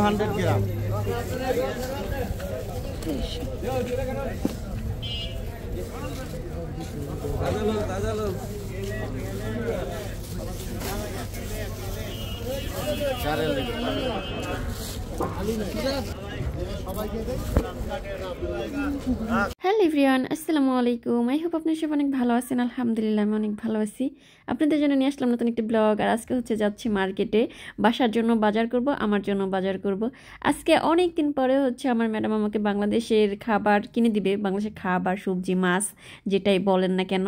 200 গ্রাম। Hello everyone, আসসালামু আলাইকুম। I hope আপনারা সবাই অনেক ভালো আছেন। আলহামদুলিল্লাহ আমি অনেক ভালো আছি। আপনাদের জন্য নিয়ে আসলাম নতুন একটি ব্লগ। আর আজকে হচ্ছে যাচ্ছি মার্কেটে, বাসার জন্য বাজার করব, আমার জন্য বাজার করব। আজকে অনেক দিন পরে হচ্ছে আমার ম্যাডাম আমাকে বাংলাদেশের খাবার কিনে দিবে, বাংলাদেশের খাবার, সবজি, মাছ যেটাই বলেন না কেন।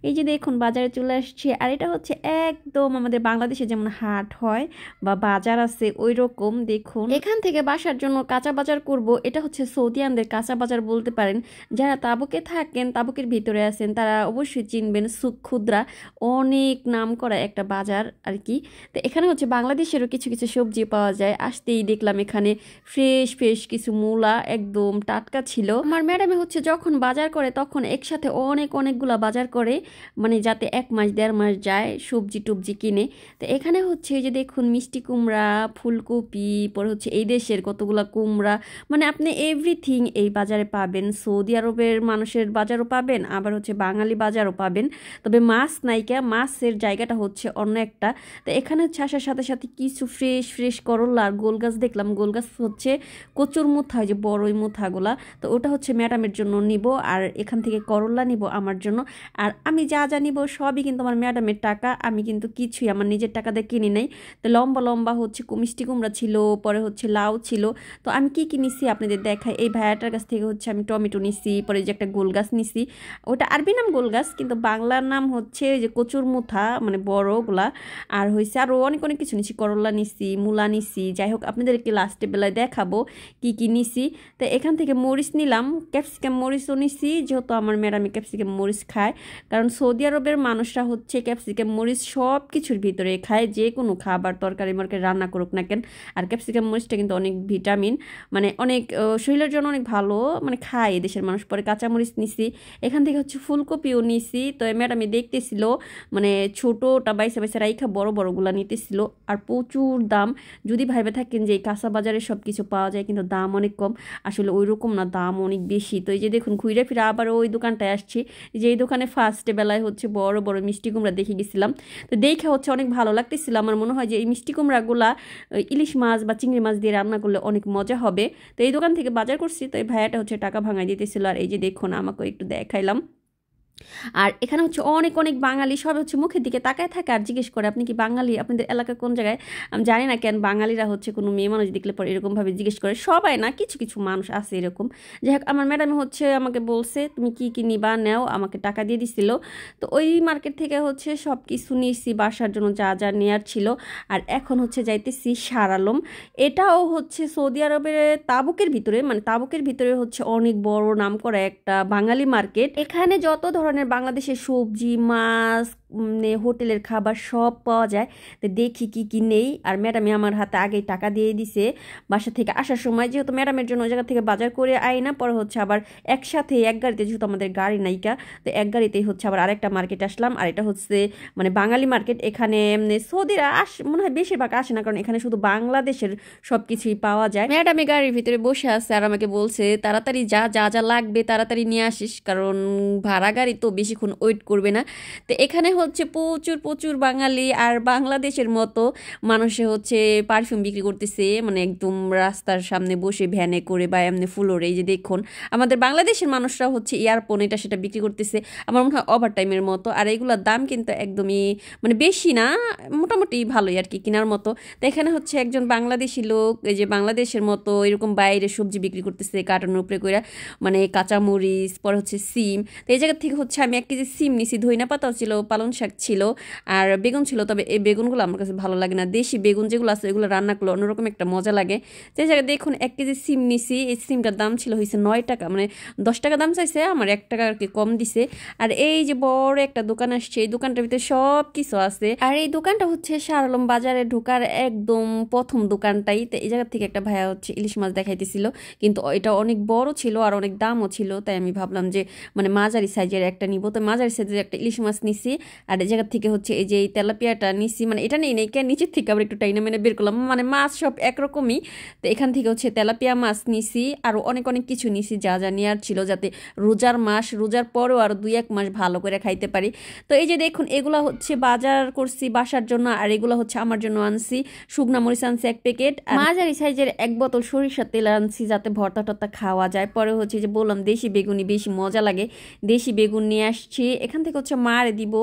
এই যে দেখুন বাজারে চলে আসছি, আর এটা হচ্ছে একদম আমাদের বাংলাদেশে যেমন হাট হয় বা বাজার আছে ওই রকম। দেখুন এখান থেকে বাসার জন্য কাঁচা বাজার করব। এটা হচ্ছে সৌদিয়ানদের কাঁচা বাজার বলতে পারেন। যারা তাবুকে থাকেন, তাবুকের ভিতরে আছেন, তারা অবশ্যই চিনবেন। সুক খুদরা অনেক নাম করা একটা বাজার আর কি। তো এখানে হচ্ছে বাংলাদেশেরও কিছু কিছু সবজি পাওয়া যায়। আসতেই দেখলাম এখানে ফ্রেশ ফ্রেশ কিছু মূলা একদম টাটকা ছিল। আমার ম্যাডামে হচ্ছে যখন বাজার করে তখন একসাথে অনেকগুলা বাজার করে, মানে যাতে 1 মাস 1.5 মাস যায় সবজি টবজি কিনে। তো এখানে হচ্ছে এই যে দেখুন মিষ্টি কুমড়া, ফুলকপি, পরে হচ্ছে এই দেশের কতগুলা কুমড়া, মানে আপনি এভরিথিং এই বাজারে পাবেন। সৌদি আরবের মানুষের বাজারও পাবেন, আবার হচ্ছে বাঙালি বাজারও পাবেন। তবে মাছ নাইকা, মাছের জায়গাটা হচ্ছে অন্য একটা। তো এখানে হচ্ছে আসার সাথে সাথে কিছু ফ্রেশ ফ্রেশ করলা আর গোল গাছ দেখলাম। গোল গাছ হচ্ছে কচুর মুথা, হয় যে বড় ওই মুথাগুলা। তো ওটা হচ্ছে ম্যাডামের জন্য নিব, আর এখান থেকে করলা নিব আমার জন্য। আর আমি যা যা নিব সবই কিন্তু আমার ম্যাডামের টাকা, আমি কিন্তু কিছুই আমার নিজের টাকা দিয়ে কিনি নাই। তো লম্বা লম্বা হচ্ছে মিষ্টি কুমড়া ছিল, পরে হচ্ছে লাউ ছিল। তো আমি কি কি নিছি আপনাদের দেখাই। এই ভাইয়াটার কাছ থেকে হচ্ছে আমি টমেটো নিছি, পরে যে একটা গোল গাছ নিছি, ওটা আরবি নাম গোল গাছ, কিন্তু বাংলার নাম হচ্ছে যে কচুর মুথা, মানে বড়গুলা। আর হয়েছে আরও অনেক অনেক কিছু নিছি, করলা নিছি, মূলা নিছি। যাই হোক আপনাদেরকে লাস্টে বেলায় দেখাবো কি কি নিছি। তো এখান থেকে মরিচ নিলাম, ক্যাপসিকাম মরিচও নিছি, যেহেতু আমার ম্যাডামে ক্যাপসিকাম মরিচ খায়। কারণ সৌদি আরবের মানুষরা হচ্ছে ক্যাপসিকাম মরিচ সব কিছুর ভিতরে খায়, যে কোনো খাবার তরকারি মরকারি রান্না করুক না কেন। আর ক্যাপসিকাম মরিচটা কিন্তু অনেক ভিটামিন, মানে অনেক শরীরের জন্য অনেক ভালো, মানে খায় দেশের মানুষ। পরে কাঁচামরিচ নিছি, এখান থেকে হচ্ছে ফুলকপিও নিছি। তো ম্যাডামে দেখতেছিল, মানে ছোটোটা বাইসা বাইসা রাইখা বড় বড়গুলা নিতেছিল। আর প্রচুর দাম। যদি ভাইবে থাকেন যে এই কাঁচা বাজারে সব কিছু পাওয়া যায় কিন্তু দাম অনেক কম, আসলে ওই রকম না, দাম অনেক বেশি। তো এই যে দেখুন ঘুরে ফিরে আবার ওই দোকানটায় আসছি, যে এই দোকানে ফার্স্টে বেলায় হচ্ছে বড় বড় মিষ্টি কুমড়া দেখে গেছিলাম। তো দেখে হচ্ছে অনেক ভালো লাগতেছিল। আমার মনে হয় যে এই মিষ্টি কুমড়াগুলা ইলিশ মাছ বা চিংড়ি মাছ দিয়ে রান্না করলে অনেক মজা হবে। তো এই দোকান থেকে বাজার করছি। তো এই ভাইয়াটা হচ্ছে টাকা ভাঙাই দিতেছিল। আর এই যে দেখুন আমাকে একটু দেখাইলাম। আর এখানে হচ্ছে অনেক বাঙালি সব হচ্ছে মুখের দিকে তাকায় থাকে আর জিজ্ঞেস করে আপনি কি বাঙালি, আপনাদের এলাকা কোন জায়গায়। আমি জানি না কেন বাঙালিরা হচ্ছে কোনো মেয়ে মানুষ দেখলে পরে এরকমভাবে জিজ্ঞেস করে, সবাই না, কিছু কিছু মানুষ আছে এরকম। যাই হোক আমার ম্যাডাম হচ্ছে আমাকে বলছে তুমি কি কি নিবা নেও, আমাকে টাকা দিয়ে দিছিল। তো ওই মার্কেট থেকে হচ্ছে সব কিছু নিয়েছি বাসার জন্য যা যা নেওয়ার ছিল। আর এখন হচ্ছে যাইতেছি শাহ আলম। এটাও হচ্ছে সৌদি আরবের তাবুকের ভিতরে, মানে তাবুকের ভিতরে হচ্ছে অনেক বড় নাম করা একটা বাঙালি মার্কেট। এখানে যত ধরনের বাংলাদেশের সবজি, মাছ, হোটেলের খাবার সব পাওয়া যায়। তো দেখি কি কি নেই। আর ম্যাডামে আমার হাতে আগেই টাকা দিয়ে দিছে বাসা থেকে আসার সময়, যেহেতু ম্যাডামের জন্য ওই জায়গা থেকে বাজার করে আই না, পরে হচ্ছে আবার একসাথে এক গাড়িতে, যেহেতু আমাদের গাড়ি নাইকা, তো এক গাড়িতেই হচ্ছে আবার আরেকটা মার্কেট আসলাম। আর এটা হচ্ছে মানে বাঙালি মার্কেট। এখানে সৌদিরা মনে হয় বেশিরভাগ আসে না, কারণ এখানে শুধু বাংলাদেশের সব কিছুই পাওয়া যায়। ম্যাডামে গাড়ির ভিতরে বসে আছে আর আমাকে বলছে তাড়াতাড়ি যা যা যা লাগবে তাড়াতাড়ি নিয়ে আসিস, কারণ ভাড়া গাড়ি তো বেশিক্ষণ ওয়েট করবে না। তো এখানে হচ্ছে প্রচুর বাঙালি আর বাংলাদেশের মতো মানুষে হচ্ছে পারফিউম বিক্রি করতেছে, মানে একদম রাস্তার সামনে বসে ভ্যানে করে বা এমনি ফুলোরে। এই যে দেখুন আমাদের বাংলাদেশের মানুষরা হচ্ছে ইয়ারফোন এটা সেটা বিক্রি করতেছে, আমার মনে হয় ওভার টাইমের মতো। আর এইগুলোর দাম কিন্তু একদমই মানে বেশি না, মোটামুটি ভালোই আর কি কেনার মতো। তো এখানে হচ্ছে একজন বাংলাদেশি লোক, এই যে বাংলাদেশের মতো এরকম বাইরে সবজি বিক্রি করতেছে কার্টনের উপরে করে, মানে কাঁচামরিচ, পরে হচ্ছে সিম। তো এই জায়গা থেকে হচ্ছে আমি 1 কেজি সিম নিছি, ধইনা পাতাও ছিল, পালং শাক ছিল, আর বেগুন ছিল। তবে এই বেগুনগুলো আমার কাছে ভালো লাগে না, দেশি বেগুন যেগুলো আছে এগুলো রান্না করলে অন্যরকম একটা মজা লাগে। তো এই জায়গায় দেখুন 1 কেজি সিম নিছি। এই সিমটার দাম ছিল হয়েছে 9 টাকা, মানে 10 টাকা দাম চাইছে, আমার 1 টাকা আর কি কম দিছে। আর এই যে বড় একটা দোকান আসছে, এই দোকানটার ভিতরে সব কিছু আছে। আর এই দোকানটা হচ্ছে শাহ আলম বাজারে ঢোকার একদম প্রথম দোকানটাই। তো এই জায়গা থেকে একটা ভাইয়া হচ্ছে ইলিশ মাছ দেখাইতেছিল, কিন্তু এটা অনেক বড় ছিল আর অনেক দামও ছিল। তাই আমি ভাবলাম যে মানে মাঝারি সাইজের একটা নিব। তো মাঝারি সাইজের একটা ইলিশ মাছ নিছি। আর এই জায়গা থেকে হচ্ছে এই যে এই তেলাপিয়াটা নিছি, মানে এটা নেই নেই নিচের থেকে আবার একটু টাইনা মেনে বের করলাম, মানে মাছ সব একরকমই। তো এখান থেকে হচ্ছে তেলাপিয়া মাছ নিছি, আরও অনেক অনেক কিছু নিছি যা যা নেওয়ার ছিল, যাতে রোজার মাস, রোজার পরেও আরও 2-1 মাস ভালো করে খাইতে পারি। তো এই যে দেখুন এগুলা হচ্ছে বাজার করছি বাসার জন্য, আর এগুলো হচ্ছে আমার জন্য আনছি। শুকনা মরিচ আনছি 1 প্যাকেট, মাঝারি সাইজের 1 বোতল সরিষার তেল আনছি যাতে ভর্তা টর্তা খাওয়া যায়। পরে হচ্ছে যে বললাম দেশি বেগুনি বেশি মজা লাগে, দেশি বেগুন নিয়ে আসছি। এখান থেকে হচ্ছে মারে দিব,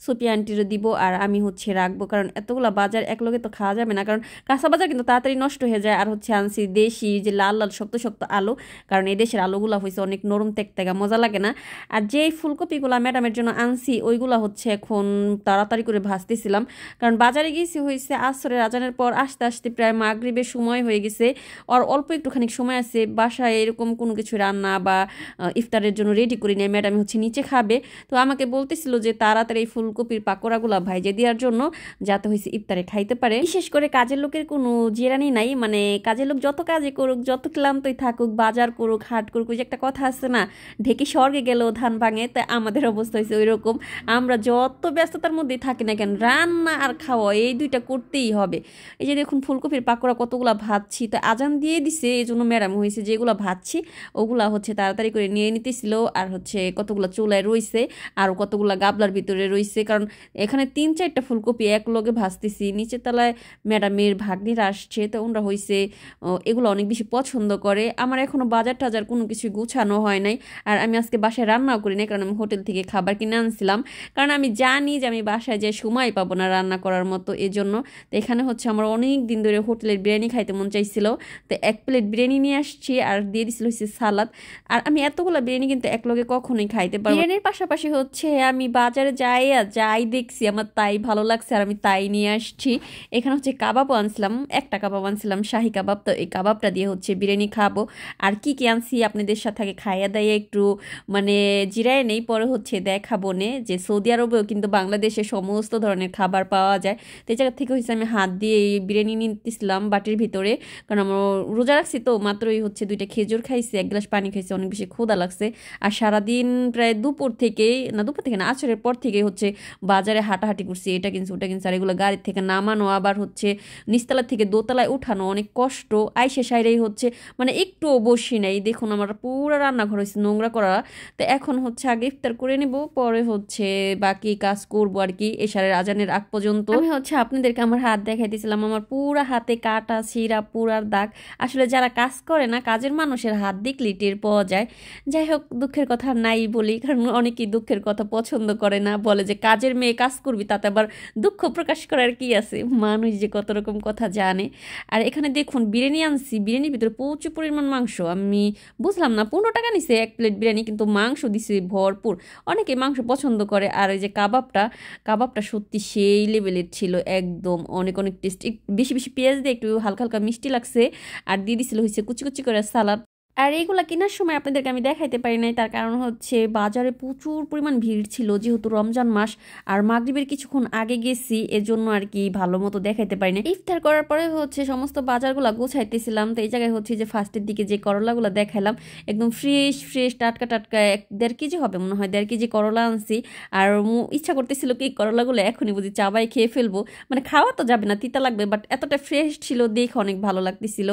সোপিয়া আন্টিরও দিব, আর আমি হচ্ছে রাখবো, কারণ এতগুলা বাজার একলগে তো খাওয়া যাবে না, কারণ কাঁচা বাজার কিন্তু তাড়াতাড়ি নষ্ট হয়ে যায়। আর হচ্ছে আনছি দেশি যে লাল লাল শক্ত শক্ত আলু, কারণ এই দেশের আলুগুলা হয়েছে অনেক নরম তেকতেকা, মজা লাগে না। আর যেই ফুলকপিগুলা ম্যাডামের জন্য আনছি ওইগুলা হচ্ছে এখন তাড়াতাড়ি করে ভাজতেছিলাম, কারণ বাজারে গিয়েছি হয়েছে আসরের আজানের পর, আসতে আসতে প্রায় মাগরিবের সময় হয়ে গেছে। আর অল্প একটুখানি সময় আছে, বাসায় এরকম কোনো কিছু রান্না বা ইফতারের জন্য রেডি করি নাই, ম্যাডাম হচ্ছে নিচে খাবে। তো আমাকে বলতেছিল যে তাড়াতাড়ি ফুলকপির পাকোড়াগুলা ভাইজে দেওয়ার জন্য, যাতে হয়েছে ইফতারে খাইতে পারে। বিশেষ করে কাজের লোকের কোনো জেরানি নাই, মানে কাজের লোক যত কাজে করুক, যত ক্লান্তই থাকুক, বাজার করুক, হাট করুক, ওই যে একটা কথা আছে না, ঢেকে স্বর্গে গেলেও ধান ভাঙে, তাই আমাদের অবস্থা হয়েছে ওই রকম। আমরা যত ব্যস্ততার মধ্যেই থাকি না কেন, রান্না আর খাওয়া এই দুইটা করতেই হবে। এই যে দেখুন ফুলকপির পাকোড়া কতগুলা ভাজছি, তো আজান দিয়ে দিছে এই জন্য ম্যাডাম হয়েছে যেগুলো ভাজছি ওগুলা হচ্ছে তাড়াতাড়ি করে নিয়ে নিতেছিল। আর হচ্ছে কতগুলো চুলায় রয়েছে, আর কতগুলো গাবলার ভিতরে রয়েছে, কারণ এখানে 3-4টা ফুলকপি এক লগে ভাজতেছি। নিচের তলায় ম্যাডামের ভাগ্নিরা আসছে, তো ওনারা হয়েছে এগুলো অনেক বেশি পছন্দ করে। আমার এখনো বাজার টাজার কোনো কিছু গুছানো হয় নাই, আর আমি আজকে বাসায় রান্নাও করি নাই, কারণ আমি হোটেল থেকে খাবার কিনে আনছিলাম, কারণ আমি জানি যে আমি বাসায় যে সময় পাবো না রান্না করার মতো, এজন্য। তো এখানে হচ্ছে আমার অনেক দিন ধরে হোটেলের বিরিয়ানি খাইতে মন চাইছিল, তো 1 প্লেট বিরিয়ানি নিয়ে আসছি, আর দিয়ে দিছিল হচ্ছে সালাদ। আর আমি এতগুলো বিরিয়ানি কিন্তু একলগে কখনোই খাইতে পারবো। বিরিয়ানির পাশাপাশি হচ্ছে আমি বাজারে যাই দেখছি আমার তাই ভালো লাগছে, আর আমি তাই নিয়ে আসছি। এখানে হচ্ছে কাবাবও আনছিলাম, একটা কাবাব আনছিলাম শাহি কাবাব, তো এই কাবাবটা দিয়ে হচ্ছে বিরিয়ানি খাবো। আর কি কি আনছি আপনাদের সাথে আগে খাইয়া দাইয়া একটু মানে জিরায় নেই, পরে হচ্ছে দেখাবো নে যে সৌদি আরবেও কিন্তু বাংলাদেশে সমস্ত ধরনের খাবার পাওয়া যায়। তো এই জায়গা থেকে হচ্ছে আমি হাত দিয়ে এই বিরিয়ানি নিতেছিলাম বাটির ভিতরে, কারণ আমার রোজা রাখছি তো, মাত্রই হচ্ছে 2টা খেজুর খাইছি, 1 গ্লাস পানি খাইছি, অনেক বেশি ক্ষুধা লাগছে। আর সারাদিন প্রায় দুপুর থেকে না আছরের পর থেকে হচ্ছে বাজারে হাঁটাহাঁটি করছি, এটা কিনছি ওটা কিনছি, আর এগুলো গাড়ির থেকে নামানো, আবার হচ্ছে নিচতলা থেকে দোতলায় উঠানো অনেক কষ্ট। আইসে সাইরেই হচ্ছে মানে একটুও বসি নাই, দেখুন আমার পুরো রান্নাঘর হয়েছে নোংরা করা। তো এখন হচ্ছে আগে ইফতার করে নেব, পরে হচ্ছে বাকি কাজ করবো আর কি, এশারের আজানের আগ পর্যন্ত। আমি হচ্ছে আপনাদেরকে আমার হাত দেখাইতেছিলাম, আমার পুরা হাতে কাটা ছিঁড়া পুরার দাগ। আসলে যারা কাজ করে না, কাজের মানুষের হাত দেখলেই টের পাওয়া যায়। যাই হোক, দুঃখের কথা নাই বলি, কারণ অনেকেই দুঃখের কথা পছন্দ করে না, বলে যে কাজের মেয়ে কাজ করবি, তাতে আবার দুঃখ প্রকাশ করার কি আছে, মানুষ যে কত রকম কথা জানে। আর এখানে দেখুন বিরিয়ানি আনছি, বিরিয়ানির ভিতরে প্রচুর পরিমাণ মাংস। আমি বুঝলাম না, 15 টাকা নিছে 1 প্লেট বিরিয়ানি, কিন্তু মাংস দিছে ভরপুর। অনেকে মাংস পছন্দ করে। আর ওই যে কাবাবটা সত্যি সেই লেভেলের ছিল, একদম অনেক অনেক টেস্ট। বেশি বেশি পেঁয়াজ দিয়ে একটু হালকা হালকা মিষ্টি লাগছে, আর দিয়ে দিছিল হচ্ছে কুচি কুচি করে সালাদ। আর এইগুলা কেনার সময় আপনাদেরকে আমি দেখাইতে পারি নাই, তার কারণ হচ্ছে বাজারে প্রচুর পরিমাণ ভিড় ছিল, যেহেতু রমজান মাস, আর মাগরিবের কিছুক্ষণ আগে গেছি, এজন্য আর কি ভালো মতো দেখাইতে পারি না। ইফতার করার পরে হচ্ছে সমস্ত বাজারগুলা গোছাইতেছিলাম, তো এই জায়গায় হচ্ছে যে ফার্স্টের দিকে যে করলাগুলো দেখাইলাম, একদম ফ্রেশ টাটকা 1.5 কেজি হবে মনে হয়, 1.5 কেজি করলা আনছি। আর ইচ্ছা করতেছিল কি করলাগুলো এখনই বুঝি চাবাই খেয়ে ফেলবো, মানে খাওয়া তো যাবে না, তিতা লাগবে, বাট এতটা ফ্রেশ ছিল দেখে অনেক ভালো লাগতেছিল।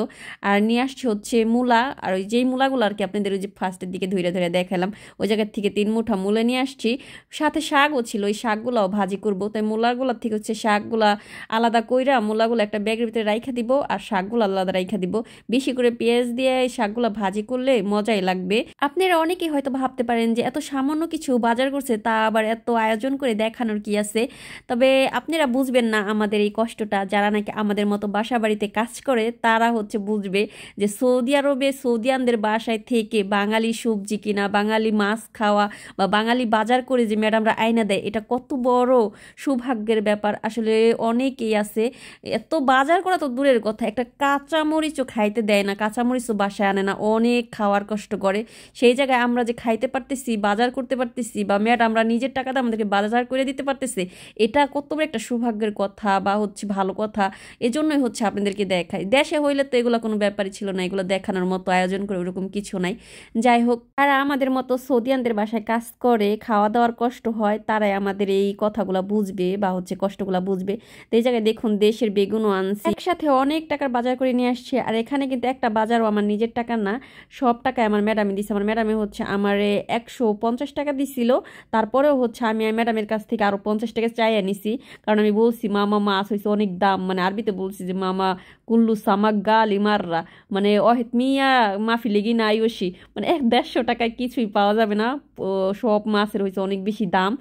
আর নিয়ে আসছি হচ্ছে মূলা, আর ওই যেই মূলাগুলো আর কি আপনাদের ওই যে ফার্স্টের দিকে ধরে ধরে দেখালাম, ওই জায়গার থেকে 3 মুঠা মূলা নিয়ে আসছি, সাথে শাকও ছিল, ওই শাকগুলাও ভাজি করব। তাই মূলাগুলোর থেকে হচ্ছে শাকগুলা আলাদা কইরা মূলাগুলো একটা ব্যাগের ভিতরে রাইখা দিব, আর শাকগুলো আলাদা রাইখা দিব। বেশি করে পেঁয়াজ দিয়ে এই শাকগুলা ভাজি করলে মজাই লাগবে। আপনারা অনেকেই হয়তো ভাবতে পারেন যে এত সামান্য কিছু বাজার করছে, তা আবার এত আয়োজন করে দেখানোর কি আছে। তবে আপনারা বুঝবেন না আমাদের এই কষ্টটা, যারা নাকি আমাদের মতো বাসা বাড়িতে কাজ করে তারা হচ্ছে বুঝবে যে সৌদি আরবে সৌদিয়ানদের বাসায় থেকে বাঙালি সবজি কিনা, বাঙালি মাছ খাওয়া, বা বাঙালি বাজার করে যে ম্যাডামরা আয়না দেয়, এটা কত বড় সৌভাগ্যের ব্যাপার। আসলে অনেকেই আছে এত বাজার করা তো দূরের কথা, একটা কাঁচামরিচও খাইতে দেয় না, কাঁচামরিচও বাসায় আনে না, অনেক খাওয়ার কষ্ট করে। সেই জায়গায় আমরা যে খাইতে পারতেছি, বাজার করতে পারতেছি, বা ম্যাডামরা নিজের টাকাতে আমাদেরকে বাজার করে দিতে পারতেছে, এটা কত বড় একটা সৌভাগ্যের কথা বা হচ্ছে ভালো কথা। এজন্যই হচ্ছে আপনাদেরকে দেখাই। দেশে হইলে তো এগুলো কোনো ব্যাপারই ছিল না, এগুলো দেখানোর মতো আয়োজন করে ওরকম কিছু নাই। যাই হোক, তারা আমাদের মতো সৌদিয়ানদের বাসায় কাজ করে খাওয়া দাওয়ার কষ্ট হয়, তারাই আমাদের এই কথাগুলো বুঝবে বা হচ্ছে কষ্টগুলো বুঝবে। তো এই জায়গায় দেখুন দেশের বেগুনও আনছি, একসাথে অনেক টাকার বাজার করে নিয়ে আসছে। আর এখানে কিন্তু একটা বাজারও আমার নিজের টাকা না, সব টাকায় আমার ম্যাডামে দিছে। আমার ম্যাডামে হচ্ছে আমার 150 টাকা দিছিল, তারপরেও হচ্ছে আমি ম্যাডামের কাছ থেকে আরো 50 টাকা চাইয়া নিছি, কারণ আমি বলছি মামা মাছ হয়েছে অনেক দাম, মানে আরবিতে বলছি যে মামা কুল্লু সামাক গালি মাররা, মানে অহেত মিয়া মাফি লেগি না আয়ুষি, মানে 150 টাকায় কিছুই পাওয়া যাবে না, সব মাছের হয়েছে অনেক বেশি দাম।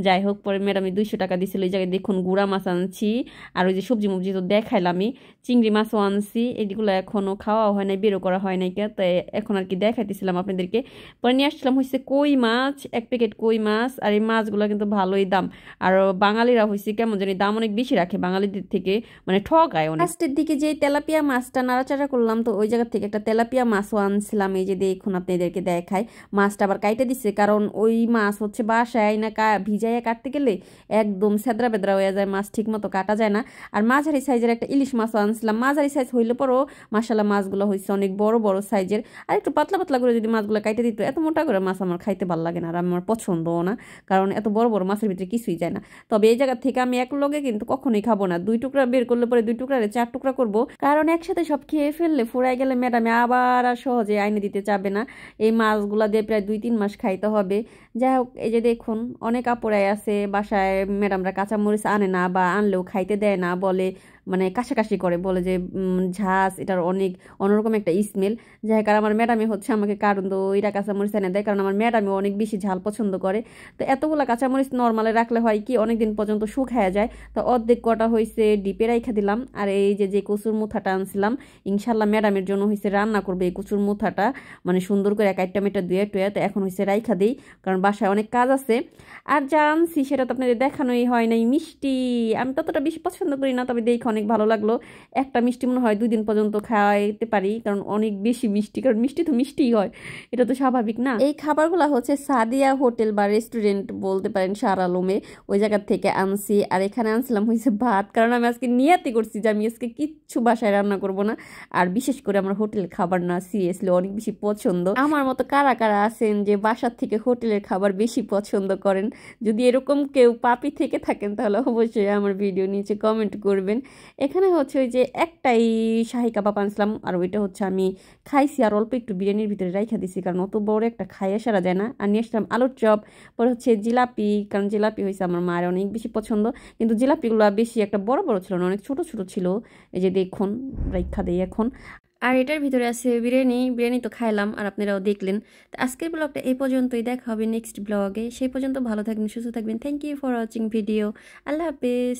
যাই হোক, পরে ম্যাডামে 200 টাকা দিছিল। এই জায়গায় দেখুন গুড়া মাছ আনছি, আর ওই যে সবজি মবজি তো দেখাইলামই, চিংড়ি মাছও আনছি। এগুলো এখনো খাওয়া হয় নাই, বেরো করা হয় নাই কে, তাই এখন আর কি দেখাইতেছিলাম আপনাদেরকে। পরে নিয়ে আসছিলাম হচ্ছে কই মাছ, 1 প্যাকেট কই মাছ। আর এই মাছগুলো কিন্তু ভালোই দাম, আর বাঙালিরা হয়েছে কেমন জানি দাম অনেক বেশি রাখে বাঙালিদের থেকে, মানে ঠকায় অনেক। লাস্টের দিকে যে তেলাপিয়া মাছটা নাড়াচাড়া করলাম, তো ওই জায়গা থেকে একটা তেলাপিয়া মাছও আনছিলাম। এই যে দেখুন আপনাদেরকে দেখাই, মাছটা আবার কাইটে দিচ্ছে, কারণ ওই মাছ হচ্ছে বাসায় না ভিজাইয়া কাটতে গেলে একদম সেদ্রা বেদ্রা হয়ে যায়, মাছ ঠিক মতো কাটা যায় না। আর মাঝারি সাইজের একটা ইলিশ মাছও আনছিলাম, মাঝারি সাইজ হইলে পরও মাশাআল্লাহ মাছগুলো হয়েছে অনেক বড় বড় সাইজের। আর একটু পাতলা পাতলা করে যদি মাছগুলো কাইটে দিত, এত মোটা করে মাছ আমার খাইতে ভালো লাগে না, আর আমার পছন্দও না, কারণ এত বড় বড় মাছের ভিতরে কিছুই যায় না। তবে এই জায়গা থেকে আমি এক লগে কিন্তু কখনোই খাবো না, 2 টুকরা বের করলে পরে 2 টুকরা 4 টুকরা করবো, কারণ একসাথে সব খেয়ে ফেললে ফুরাই গেলে ম্যাডামে আবার আর সহজে আইনে দিতে চাবে না। এই মাছগুলা দিয়ে প্রায় 2-3 মাস খাইতে হবে। যাই হোক, এই যে দেখুন অনেক আপুরাই আছে বাসায় ম্যাডামরা কাঁচামরিচ আনে না, বা আনলেও খাইতে দেয় না, বলে মানে কাশাকাশি করে, বলে যে ঝাঁজ, এটার অনেক অন্যরকম একটা স্মেল। যাই হোক, আর আমার ম্যাডামে হচ্ছে আমাকে কারণ তো ওইটা কাঁচামরিচ এনে দেয়, কারণ আমার ম্যাডামে অনেক বেশি ঝাল পছন্দ করে। তো এতগুলা কাঁচামরিচ নর্মালে রাখলে হয় কি অনেকদিন পর্যন্ত শুকায়া যায়। তো অর্ধেক কটা হয়েছে ডিপে রাইখা দিলাম। আর এই যে কচুর মুথাটা আনছিলাম, ইনশাল্লাহ ম্যাডামের জন্য হয়েছে রান্না করবে এই কচুর মুথাটা, মানে সুন্দর করে এক টমেটো ধুয়ে টুয়ে, তো এখন হয়েছে রাইখা দিই, কারণ বাসায় অনেক কাজ আছে। আর যা আনছি সেটা তো আপনাদের দেখানোই হয় নাই। মিষ্টি আমি ততটা বেশি পছন্দ করি না, তবে দেখে অনেক ভালো লাগলো। একটা মিষ্টি মনে হয় 2 দিন পর্যন্ত খাওয়াইতে পারি, কারণ অনেক বেশি মিষ্টি, কারণ মিষ্টি তো মিষ্টিই হয়, এটা তো স্বাভাবিক না। এই খাবারগুলো হচ্ছে সাদিয়া হোটেল বা রেস্টুরেন্ট বলতে পারেন, শাহ আলমে, ওই জায়গা থেকে আনছি। আর এখানে আনছিলাম হয়েছে ভাত, কারণ আমি আজকে নিয়াতি করছি যে আমি আজকে কিচ্ছু বাসায় রান্না করব না। আর বিশেষ করে আমার হোটেল খাবার না সিরিয়াসলি অনেক বেশি পছন্দ। আমার মতো কারা কারা আছেন যে বাসার থেকে হোটেলের খাবার বেশি পছন্দ করেন? যদি এরকম কেউ পাপি থেকে থাকেন তাহলে অবশ্যই আমার ভিডিও নিচে কমেন্ট করবেন। এখানে হচ্ছে ওই যে একটাই শাহি কাবাব আনছিলাম, আর ওইটা হচ্ছে আমি খাইছি, আর অল্প একটু বিরিয়ানির ভিতরে রাইখা দিছি, কারণ অত বড় একটা খাইয়া সারা যায় না। আর নিয়ে আসলাম আলুর চপ, পরে হচ্ছে জিলাপি, কারণ জিলাপি হয়েছে আমার মায়ের অনেক বেশি পছন্দ, কিন্তু জিলাপিগুলো বেশি একটা বড় বড় ছিল না, অনেক ছোট ছোট ছিল। এই যে দেখুন রাইখা দেই এখন। আর এটার ভিতরে আছে বিরিয়ানি, বিরিয়ানি তো খাইলাম আর আপনারাও দেখলেন। তো আজকের ব্লগটা এই পর্যন্তই, দেখা হবে নেক্সট ব্লগে। সেই পর্যন্ত ভালো থাকবেন, সুস্থ থাকবেন। Thank you for watching video. আল্লাহ হাফেজ।